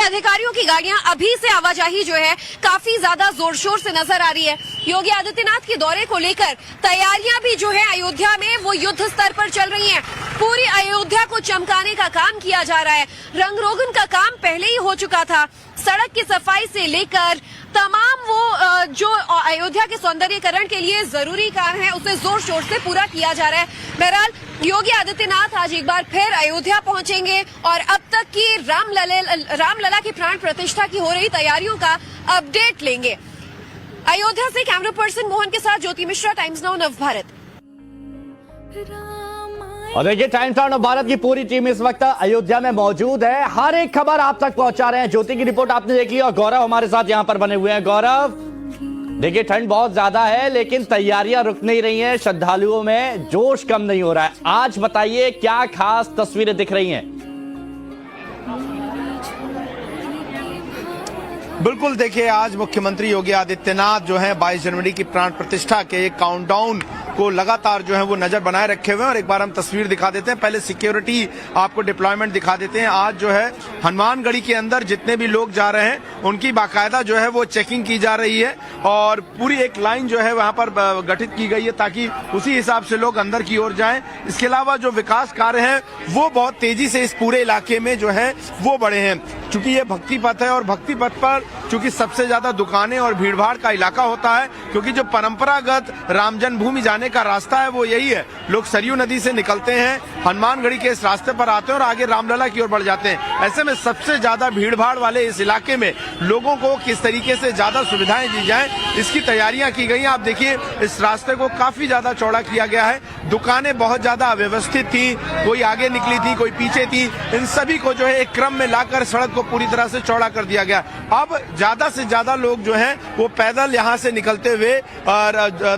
अधिकारियों की गाड़ियां अभी से आवाजाही जो है काफी ज्यादा जोर शोर से नजर आ रही है। योगी आदित्यनाथ के दौरे को लेकर तैयारियां भी जो है अयोध्या में वो युद्ध स्तर पर चल रही हैं। पूरी अयोध्या को चमकाने का काम किया जा रहा है। रंग रोगन का काम पहले ही हो चुका था। सड़क की सफाई से लेकर तमाम वो जो अयोध्या के सौंदर्यीकरण के लिए जरूरी काम है उसे जोर शोर से पूरा किया जा रहा है। बहरहाल योगी आदित्यनाथ आज एक बार फिर अयोध्या पहुंचेंगे और अब तक की रामलला की प्राण प्रतिष्ठा की हो रही तैयारियों का अपडेट लेंगे। अयोध्या से कैमरा पर्सन मोहन के साथ ज्योति मिश्रा, टाइम्स नाउ नवभारत। और देखिए टाइम्स नाउ भारत की पूरी टीम इस वक्त अयोध्या में मौजूद है। हर एक खबर आप तक पहुंचा रहे हैं। ज्योति की रिपोर्ट आपने देख ली और गौरव हमारे साथ यहां पर बने हुए हैं। गौरव, देखिए ठंड बहुत ज्यादा है लेकिन तैयारियां रुक नहीं रही हैं। श्रद्धालुओं में जोश कम नहीं हो रहा है। आज बताइए क्या खास तस्वीरें दिख रही हैं? बिल्कुल, देखिए आज मुख्यमंत्री योगी आदित्यनाथ जो है 22 जनवरी की प्राण प्रतिष्ठा के एक काउंटडाउन को लगातार जो है वो नजर बनाए रखे हुए हैं। और एक बार हम तस्वीर दिखा देते हैं, पहले सिक्योरिटी आपको डिप्लॉयमेंट दिखा देते हैं। आज जो है हनुमानगढ़ी के अंदर जितने भी लोग जा रहे हैं उनकी बाकायदा जो है वो चेकिंग की जा रही है और पूरी एक लाइन जो है वहां पर गठित की गई है ताकि उसी हिसाब से लोग अंदर की ओर जाएं। इसके अलावा जो विकास कार्य हैं वो बहुत तेजी से इस पूरे इलाके में जो है वो बढ़े हैं। चूंकि ये भक्ति पथ है और भक्ति पथ पर चूंकि सबसे ज्यादा दुकानें और भीड़भाड़ का इलाका होता है, क्योंकि जो परंपरागत राम जन्मभूमि जाने का रास्ता है वो यही है। लोग सरयू नदी से निकलते हैं, हनुमानगढ़ी के इस रास्ते पर आते हैं और आगे रामलला की ओर बढ़ जाते हैं। ऐसे में सबसे ज्यादा भीड़भाड़ वाले इस इलाके में लोगों को किस तरीके से ज्यादा सुविधाएं दी जाएं, इसकी तैयारियां की गई हैं। आप देखिए इस रास्ते को काफी ज्यादा चौड़ा किया गया है। दुकानें बहुत ज्यादा अव्यवस्थित थी, कोई आगे निकली थी, कोई पीछे थी। इन सभी को जो है एक क्रम में लाकर सड़क को पूरी तरह से चौड़ा कर दिया गया। अब ज्यादा से ज्यादा लोग जो हैं वो पैदल यहां से निकलते हुए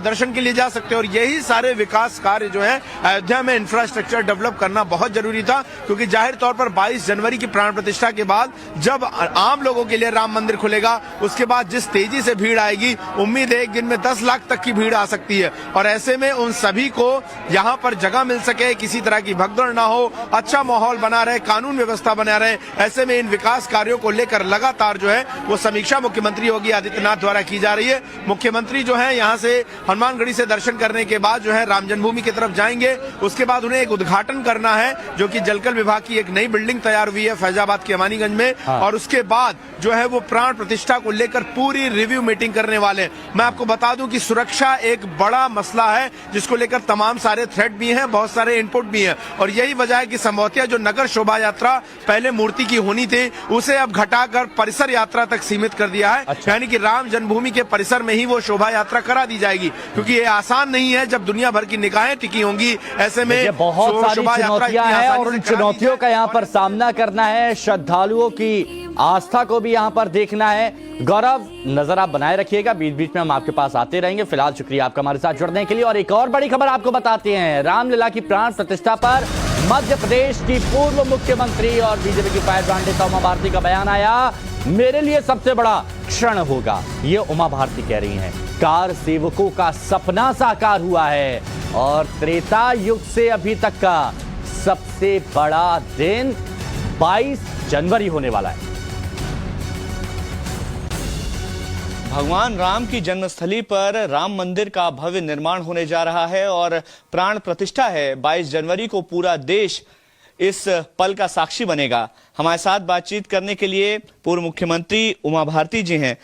दर्शन के लिए जा सकते हैं। और यही सारे विकास कार्य जो है अयोध्या में इंफ्रास्ट्रक्चर डेवलप करना बहुत जरूरी था, क्योंकि जाहिर तौर पर 22 जनवरी की प्राण प्रतिष्ठा के बाद जब आम लोगों के लिए राम मंदिर खुलेगा उसके बाद जिस तेजी से भीड़ आएगी, उम्मीद है एक दिन में 10 लाख तक की भीड़ आ सकती है। और ऐसे में उन सभी को यहाँ पर जगह मिल सके, किसी तरह की भगदड़ ना हो, अच्छा माहौल बना रहे, कानून व्यवस्था बना रहे, ऐसे में इन विकास कार्यों को लेकर लगातार जो है वो समीक्षा मुख्यमंत्री योगी आदित्यनाथ द्वारा की जा रही है। मुख्यमंत्री जो है यहाँ से हनुमानगढ़ी से दर्शन करने के बाद जो है राम जन्मभूमि की तरफ जाएंगे। उसके बाद उन्हें एक उद्घाटन करना है जो कि जलकल विभाग की एक नई बिल्डिंग तैयार हुई है फैजाबाद के अमानीगंज में। और उसके बाद जो है वो प्राण प्रतिष्ठा को लेकर पूरी रिव्यू मीटिंग करने वाले हैं। मैं आपको बता दूं कि सुरक्षा एक बड़ा मसला है जिसको लेकर तमाम सारे थ्रेट भी हैं, बहुत सारे इनपुट भी हैं। और यही वजह है कि संभवतः जो नगर शोभा यात्रा पहले मूर्ति की होनी थी उसे अब घटाकर परिसर यात्रा तक सीमित कर दिया है। अच्छा। यानी कि राम जन्मभूमि के परिसर में ही वो शोभा यात्रा करा दी जाएगी, क्योंकि ये आसान नहीं है जब दुनिया भर की निगाहें टिकी होंगी। ऐसे में बहुत सारी चुनौतियां हैं और उन चुनौतियों का यहाँ पर सामना करना है। श्रद्धालुओं की आस्था को भी यहाँ पर देखना है। गौरव, नजर आप बनाए रखिएगा, बीच बीच में हम आपके पास आते रहेंगे। फिलहाल शुक्रिया आपका हमारे साथ जुड़ने के लिए। और एक और बड़ी खबर आपको बताते हैं, रामलला की प्राण प्रतिष्ठा पर मध्य प्रदेश की पूर्व मुख्यमंत्री और बीजेपी की फायर ब्रांड नेता उमा भारती का बयान आया। मेरे लिए सबसे बड़ा क्षण होगा, ये उमा भारती कह रही हैं। कार सेवकों का सपना साकार हुआ है और त्रेता युग से अभी तक का सबसे बड़ा दिन 22 जनवरी होने वाला है। भगवान राम की जन्मस्थली पर राम मंदिर का भव्य निर्माण होने जा रहा है और प्राण प्रतिष्ठा है। 22 जनवरी को पूरा देश इस पल का साक्षी बनेगा। हमारे साथ बातचीत करने के लिए पूर्व मुख्यमंत्री उमा भारती जी हैं,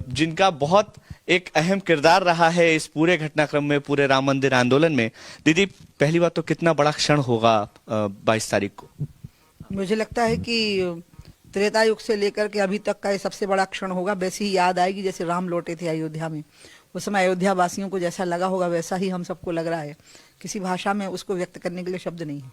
जिनका बहुत एक अहम किरदार रहा है इस पूरे घटनाक्रम में, पूरे राम मंदिर आंदोलन में। दीदी, पहली बात तो कितना बड़ा क्षण होगा 22 तारीख को? मुझे लगता है कि त्रेता युग से लेकर के अभी तक का ये सबसे बड़ा क्षण होगा। वैसी ही याद आएगी जैसे राम लौटे थे अयोध्या में। उस समय अयोध्या वासियों को जैसा लगा होगा वैसा ही हम सबको लग रहा है। किसी भाषा में उसको व्यक्त करने के लिए शब्द नहीं है।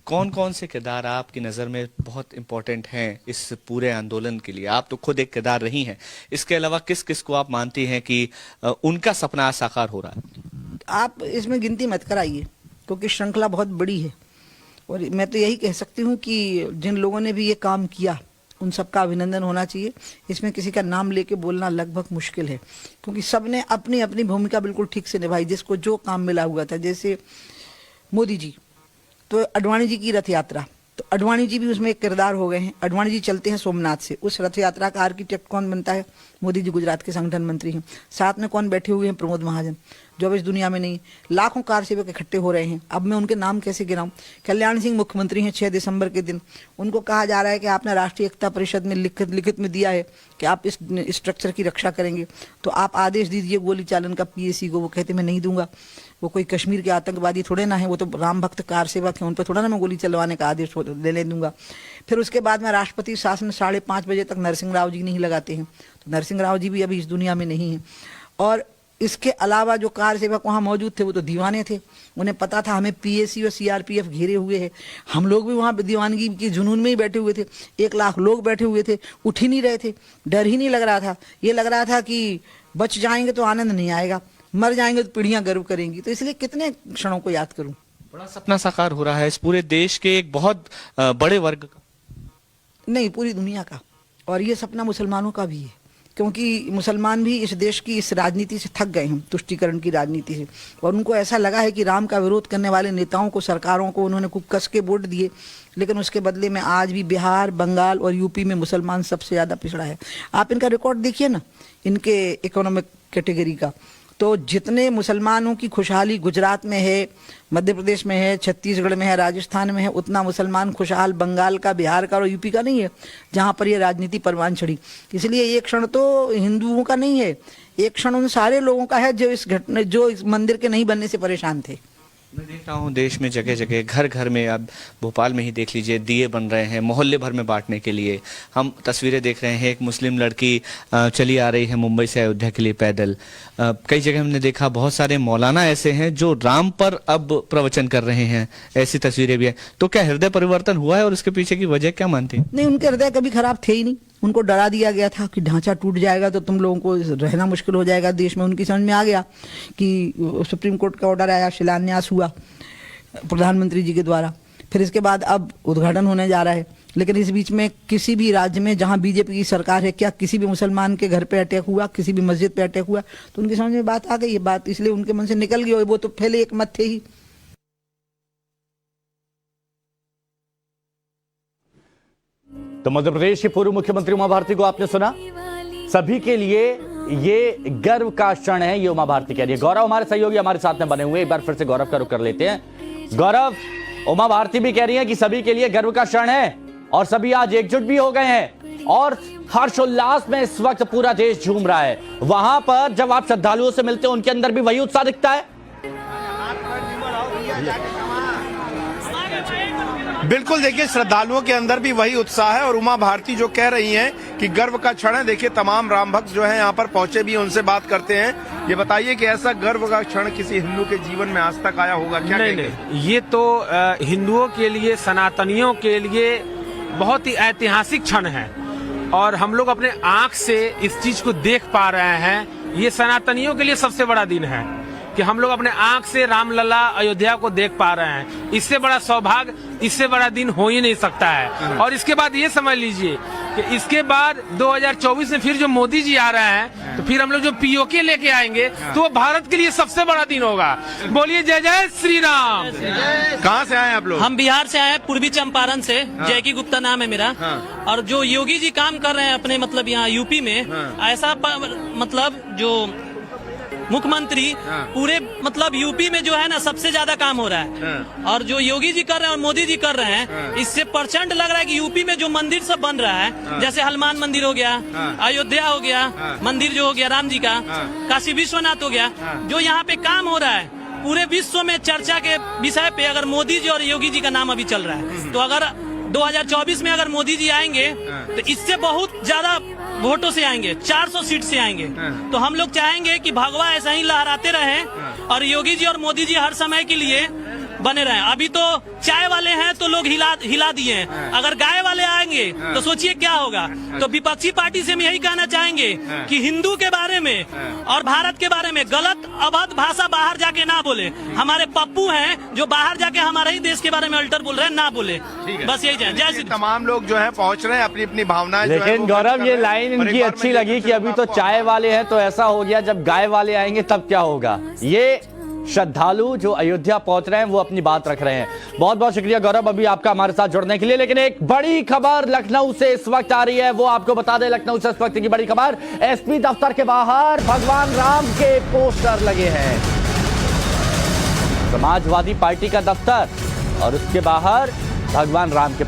कौन कौन से किरदार आपकी नजर में बहुत इंपॉर्टेंट हैं इस पूरे आंदोलन के लिए? आप तो खुद एक किरदार रही हैं, इसके अलावा किस किस को आप मानती हैं कि उनका सपना साकार हो रहा है? आप इसमें गिनती मत कराइए, क्योंकि श्रृंखला बहुत बड़ी है। और मैं तो यही कह सकती हूँ कि जिन लोगों ने भी ये काम किया उन सबका अभिनंदन होना चाहिए। इसमें किसी का नाम लेके बोलना लगभग मुश्किल है, क्योंकि सबने अपनी अपनी भूमिका बिल्कुल ठीक से निभाई, जिसको जो काम मिला हुआ था। जैसे मोदी जी तो अडवाणी जी की रथ यात्रा तो अडवाणी जी भी उसमें एक किरदार हो गए हैं। अडवाणी जी चलते हैं सोमनाथ से, उस रथ यात्रा का आर्किटेक्ट कौन बनता है? मोदी जी गुजरात के संगठन मंत्री हैं। साथ में कौन बैठे हुए हैं? प्रमोद महाजन, जो अब इस दुनिया में नहीं। लाखों कार सेवक इकट्ठे हो रहे हैं। अब मैं उनके नाम कैसे गिनाऊं? कल्याण सिंह मुख्यमंत्री हैं 6 दिसंबर के दिन, उनको कहा जा रहा है कि आपने राष्ट्रीय एकता परिषद में लिखित में दिया है कि आप इस स्ट्रक्चर की रक्षा करेंगे, तो आप आदेश दीजिए गोली चालन का पीएसी को। वो कहते मैं नहीं दूंगा। वो कोई कश्मीर के आतंकवादी थोड़े ना है, वो तो राम भक्त कार सेवक हैं, उन पर थोड़ा ना मैं गोली चलवाने का आदेश ले दूंगा। फिर उसके बाद में राष्ट्रपति शासन 5:30 बजे तक नरसिंह राव जी नहीं लगाते हैं, तो नरसिंह राव जी भी अभी इस दुनिया में नहीं है। और इसके अलावा जो कार सेवक वहाँ मौजूद थे वो तो दीवाने थे, उन्हें पता था हमें पीएसी और सीआरपीएफ घेरे हुए हैं। हम लोग भी वहाँ दीवानगी की जुनून में ही बैठे हुए थे। 1 लाख लोग बैठे हुए थे, उठ ही नहीं रहे थे, डर ही नहीं लग रहा था। ये लग रहा था कि बच जाएंगे तो आनंद नहीं आएगा, मर जाएंगे तो पीढ़ियां गर्व करेंगी। तो इसलिए कितने क्षणों को याद करूं। बड़ा सपना साकार हो रहा है इस पूरे देश के एक बहुत बड़े वर्ग का, नहीं पूरी दुनिया का। और ये सपना मुसलमानों का भी है, क्योंकि मुसलमान भी इस देश की इस राजनीति से थक गए हैं, तुष्टीकरण की राजनीति से। और उनको ऐसा लगा है कि राम का विरोध करने वाले नेताओं को, सरकारों को उन्होंने खूब कस के वोट दिए, लेकिन उसके बदले में आज भी बिहार, बंगाल और यूपी में मुसलमान सबसे ज़्यादा पिछड़ा है। आप इनका रिकॉर्ड देखिए ना, इनके इकोनॉमिक कैटेगरी का। तो जितने मुसलमानों की खुशहाली गुजरात में है, मध्य प्रदेश में है, छत्तीसगढ़ में है, राजस्थान में है, उतना मुसलमान खुशहाल बंगाल का, बिहार का और यूपी का नहीं है, जहाँ पर ये राजनीति परवान चढ़ी। इसलिए एक क्षण तो हिंदुओं का नहीं है, एक क्षण उन सारे लोगों का है जो इस मंदिर के नहीं बनने से परेशान थे। मैं देख रहा हूँ देश में जगह जगह, घर घर में, अब भोपाल में ही देख लीजिए, दिए बन रहे हैं मोहल्ले भर में बांटने के लिए। हम तस्वीरें देख रहे हैं, एक मुस्लिम लड़की चली आ रही है मुंबई से अयोध्या के लिए पैदल। कई जगह हमने देखा बहुत सारे मौलाना ऐसे हैं जो राम पर अब प्रवचन कर रहे हैं, ऐसी तस्वीरें भी है। तो क्या हृदय परिवर्तन हुआ है और उसके पीछे की वजह क्या मानती है? नहीं, उनके हृदय कभी खराब थे ही नहीं। उनको डरा दिया गया था कि ढांचा टूट जाएगा तो तुम लोगों को रहना मुश्किल हो जाएगा देश में। उनकी समझ में आ गया कि सुप्रीम कोर्ट का ऑर्डर आया, शिलान्यास हुआ प्रधानमंत्री जी के द्वारा, फिर इसके बाद अब उद्घाटन होने जा रहा है। लेकिन इस बीच में किसी भी राज्य में जहां बीजेपी की सरकार है, क्या किसी भी मुसलमान के घर पे अटैक हुआ, किसी भी मस्जिद पे अटैक हुआ? तो उनकी समझ में बात आ गई है, बात इसलिए उनके मन से निकल गई। वो तो पहले एक मत थे ही। तो मध्य प्रदेश की पूर्व मुख्यमंत्री उमा भारती को आपने सुना। सभी के लिए ये गर्व का क्षण है, ये उमा भारती कह रही है। गौरव हमारे सहयोगी हमारे साथ में बने हुए, एक बार फिर से गौरव का रुख कर लेते हैं। गौरव, उमा भारती भी कह रही है कि सभी के लिए गर्व का क्षण है और सभी आज एकजुट भी हो गए हैं और हर्षोल्लास में इस वक्त पूरा देश झूम रहा है। वहां पर जब आप श्रद्धालुओं से मिलते हो, उनके अंदर भी वही उत्साह दिखता है? बिल्कुल, देखिए श्रद्धालुओं के अंदर भी वही उत्साह है और उमा भारती जो कह रही हैं कि गर्व का क्षण है। देखिए तमाम राम भक्त जो हैं यहाँ पर पहुंचे भी, उनसे बात करते हैं। ये बताइए कि ऐसा गर्व का क्षण किसी हिंदू के जीवन में आज तक आया होगा क्या? नहीं, ये तो हिंदुओं के लिए, सनातनियों के लिए बहुत ही ऐतिहासिक क्षण है और हम लोग अपने आंख से इस चीज को देख पा रहे हैं। ये सनातनियों के लिए सबसे बड़ा दिन है कि हम लोग अपने आंख से रामलला अयोध्या को देख पा रहे हैं। इससे बड़ा सौभाग्य, इससे बड़ा दिन हो ही नहीं सकता है। और इसके बाद ये समझ लीजिए कि इसके बाद 2024 में फिर जो मोदी जी आ रहे हैं, तो फिर हम लोग जो पीओके लेके आएंगे, तो वो भारत के लिए सबसे बड़ा दिन होगा। बोलिए जय जय श्री राम। कहाँ से आए आप लोग? हम बिहार से आए, पूर्वी चंपारण से। जयकी गुप्ता नाम है मेरा। और जो योगी जी काम कर रहे हैं अपने मतलब यहाँ यूपी में, ऐसा मतलब जो मुख्यमंत्री पूरे मतलब यूपी में जो है ना सबसे ज्यादा काम हो रहा है। और जो योगी जी कर रहे हैं और मोदी जी कर रहे हैं, इससे प्रचंड लग रहा है कि यूपी में जो मंदिर सब बन रहा है, जैसे हनुमान मंदिर हो गया, अयोध्या हो गया, मंदिर जो हो गया राम जी का, काशी विश्वनाथ हो गया, जो यहाँ पे काम हो रहा है पूरे विश्व में चर्चा के विषय पे अगर मोदी जी और योगी जी का नाम अभी चल रहा है। तो अगर 2024 में अगर मोदी जी आएंगे तो इससे बहुत ज्यादा वोटों से आएंगे, 400 सीट से आएंगे। तो हम लोग चाहेंगे कि भगवा ऐसा ही लहराते रहे और योगी जी और मोदी जी हर समय के लिए बने रहे। अभी तो चाय वाले हैं तो लोग हिला दिए हैं, अगर गाय वाले आएंगे तो सोचिए क्या होगा। तो विपक्षी पार्टी से हम यही कहना चाहेंगे कि हिंदू के बारे में और भारत के बारे में गलत अभद्र भाषा बाहर जाके ना बोले। हमारे पप्पू हैं जो बाहर जाके हमारे ही देश के बारे में अल्टर बोल रहे हैं, ना बोले। बस यही चाहे। जय श्री। तमाम लोग जो है पहुंच रहे हैं, अपनी अपनी भावनाएं। लेकिन गौरव, ये लाइन इनकी अच्छी लगी कि अभी तो चाय वाले हैं तो ऐसा हो गया, जब गाय वाले आएंगे तब क्या होगा। ये श्रद्धालु जो अयोध्या पहुंच रहे हैं वो अपनी बात रख रहे हैं। बहुत बहुत शुक्रिया गौरव अभी आपका हमारे साथ जुड़ने के लिए। लेकिन एक बड़ी खबर लखनऊ से इस वक्त आ रही है, वो आपको बता दें। लखनऊ से इस वक्त की बड़ी खबर, एसपी दफ्तर के बाहर भगवान राम के पोस्टर लगे हैं। समाजवादी पार्टी का दफ्तर और उसके बाहर भगवान राम के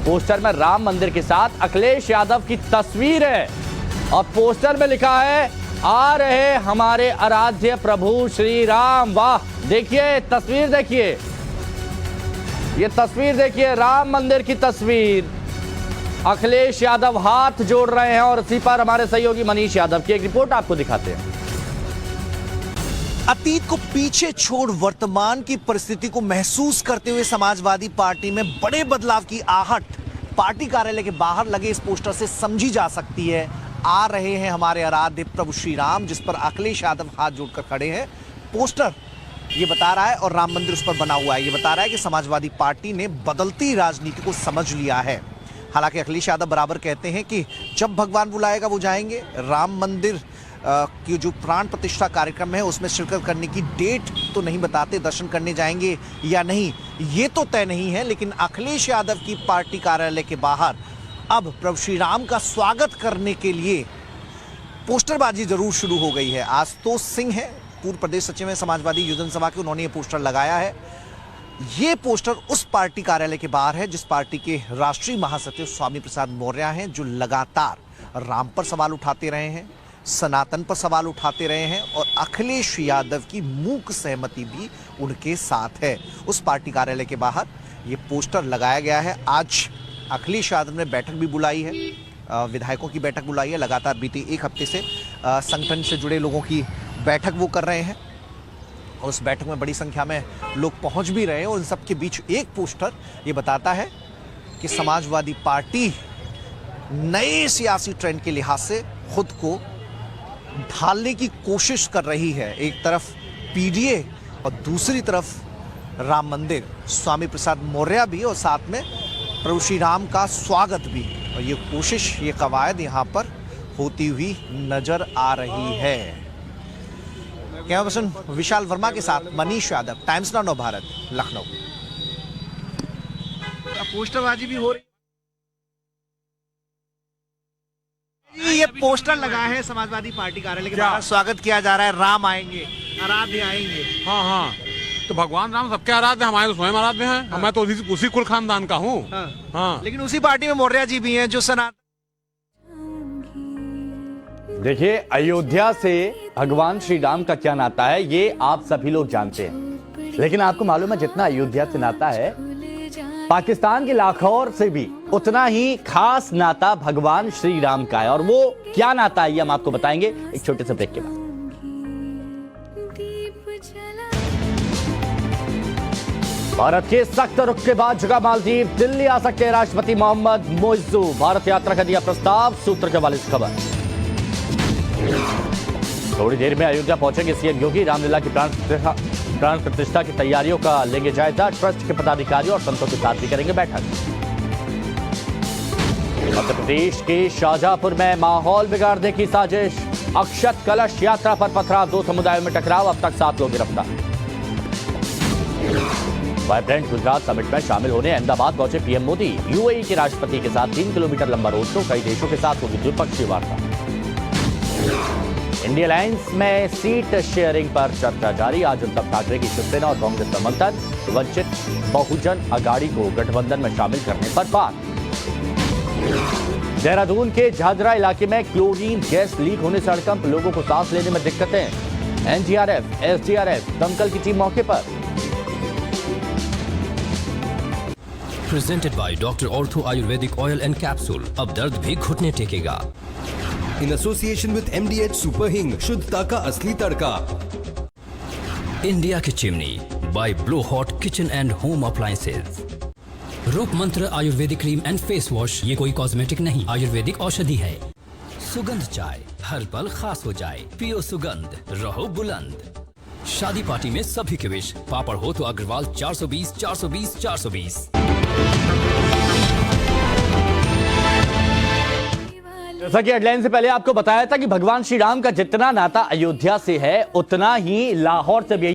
पोस्टर में राम मंदिर के साथ अखिलेश यादव की तस्वीर है और पोस्टर में लिखा है, आ रहे हमारे आराध्य प्रभु श्री राम। वाह, देखिए तस्वीर, देखिए ये तस्वीर, देखिए राम मंदिर की तस्वीर। अखिलेश यादव हाथ जोड़ रहे हैं और इसी पर हमारे सहयोगी मनीष यादव की एक रिपोर्ट आपको दिखाते हैं। अतीत को पीछे छोड़ वर्तमान की परिस्थिति को महसूस करते हुए समाजवादी पार्टी में बड़े बदलाव की आहट पार्टी कार्यालय के बाहर लगे इस पोस्टर से समझी जा सकती है। आ रहे हैं हमारे आराध्य प्रभु श्री राम, जिस पर अखिलेश यादव हाथ जोड़कर खड़े हैं। पोस्टर ये बता रहा है और राम मंदिर उस पर बना हुआ है, ये बता रहा है कि समाजवादी पार्टी ने बदलती राजनीति को समझ लिया है। हालांकि अखिलेश यादव बराबर कहते हैं कि जब भगवान बुलाएगा वो जाएंगे। राम मंदिर की जो प्राण प्रतिष्ठा कार्यक्रम है उसमें शिरकत करने की डेट तो नहीं बताते, दर्शन करने जाएंगे या नहीं ये तो तय नहीं है। लेकिन अखिलेश यादव की पार्टी कार्यालय के बाहर अब प्रभु श्री राम का स्वागत करने के लिए पोस्टरबाजी जरूर शुरू हो गई है। आशुतोष सिंह है, पूर्व प्रदेश सचिव है समाजवादी युवजन सभा के, उन्होंने ये पोस्टर लगाया है। ये पोस्टर उस पार्टी कार्यालय के बाहर है जिस पार्टी के राष्ट्रीय महासचिव स्वामी प्रसाद मौर्य हैं, जो लगातार राम पर सवाल उठाते रहे हैं, सनातन पर सवाल उठाते रहे हैं और अखिलेश यादव की मूक सहमति भी उनके साथ है। उस पार्टी कार्यालय के बाहर ये पोस्टर लगाया गया है। आज अखिलेश यादव ने बैठक भी बुलाई है, विधायकों की बैठक बुलाई है। लगातार बीते एक हफ्ते से संगठन से जुड़े लोगों की बैठक वो कर रहे हैं और उस बैठक में बड़ी संख्या में लोग पहुंच भी रहे हैं। और इन सब के बीच एक पोस्टर ये बताता है कि समाजवादी पार्टी नए सियासी ट्रेंड के लिहाज से खुद को ढालने की कोशिश कर रही है। एक तरफ पीडीए और दूसरी तरफ राम मंदिर, स्वामी प्रसाद मौर्य भी और साथ में प्रभु श्री राम का स्वागत भी। और ये कोशिश, ये कवायद यहाँ पर होती हुई नजर आ रही है। कैमरा पर्सन विशाल वर्मा के साथ मनीष यादव, टाइम्स नाउ नव भारत, लखनऊ। पोस्टरबाजी भी हो रही, ये पोस्टर लगा है समाजवादी पार्टी कार्यालय के बाहर, स्वागत किया जा रहा है, राम आएंगे, आराध्य आएंगे। हाँ हाँ, तो भगवान राम सबके आराध्य, हमारे तो स्वयं आराध्य हैं। हाँ। मैं तो उसी कुल खानदान का हूँ। हाँ। हाँ। लेकिन उसी पार्टी में मौर्य जी भी हैं जो सनातन। देखिए, अयोध्या से भगवान श्री राम का क्या नाता है ये आप सभी लोग जानते हैं, लेकिन आपको मालूम है जितना अयोध्या से नाता है पाकिस्तान के लाहौर से भी उतना ही खास नाता भगवान श्री राम का है। और वो क्या नाता है ये हम आपको बताएंगे एक छोटे से ब्रेक के बाद। भारत के सख्त रुख के बाद जगह मालदीव, दिल्ली आ सकते हैं राष्ट्रपति मोहम्मद मोइजू। भारत यात्रा का दिया प्रस्ताव, सूत्र के हवाले से खबर। थोड़ी देर में अयोध्या पहुंचेंगे सीएम योगी, रामलीला की प्राण प्रतिष्ठा की तैयारियों का लेंगे जायजा। ट्रस्ट के पदाधिकारियों और संतों के साथ भी करेंगे बैठक। मध्य प्रदेश के शाहजहांपुर में माहौल बिगाड़ने की साजिश, अक्षत कलश यात्रा पर पथराव, दो समुदायों में टकराव, अब तक 7 लोग गिरफ्तार। वाइब्रेंट गुजरात समिट में शामिल होने अहमदाबाद पहुंचे पीएम मोदी, यूएई के राष्ट्रपति के साथ 3 किलोमीटर लंबा रोड शो, कई देशों के साथ होगी द्विपक्षीय वार्ता। इंडिया अलायंस में सीट शेयरिंग पर चर्चा जारी, आज उद्धव ठाकरे की शिवसेना और कांग्रेस का मंथन, वंचित बहुजन अघाड़ी को गठबंधन में शामिल करने पर बात। देहरादून के झाझरा इलाके में क्लोरीन गैस लीक होने से हड़कंप, लोगों को सांस लेने में दिक्कतें। एनडीआरएफ, एसडीआरएफ, दमकल की टीम मौके पर। Presented by Dr. Ortho Ayurvedic Oil and Capsule, अब दर्द भी घुटने टेकेगा। In association with MDH Super Hing, शुद्धता का असली तड़का। इंडिया की chimney by Blow Hot Kitchen and Home Appliances। रूप मंत्र Ayurvedic cream and face wash, ये कोई कॉस्मेटिक नहीं, आयुर्वेदिक औषधि है। सुगंध चाय, हर पल खास हो जाए, पियो सुगंध, रहो बुलंद। शादी पार्टी में सभी के विश, पापड़ हो तो अग्रवाल 420 420 420। जैसा कि हेडलाइन से पहले आपको बताया था कि भगवान श्री राम का जितना नाता अयोध्या से है उतना ही लाहौर से भी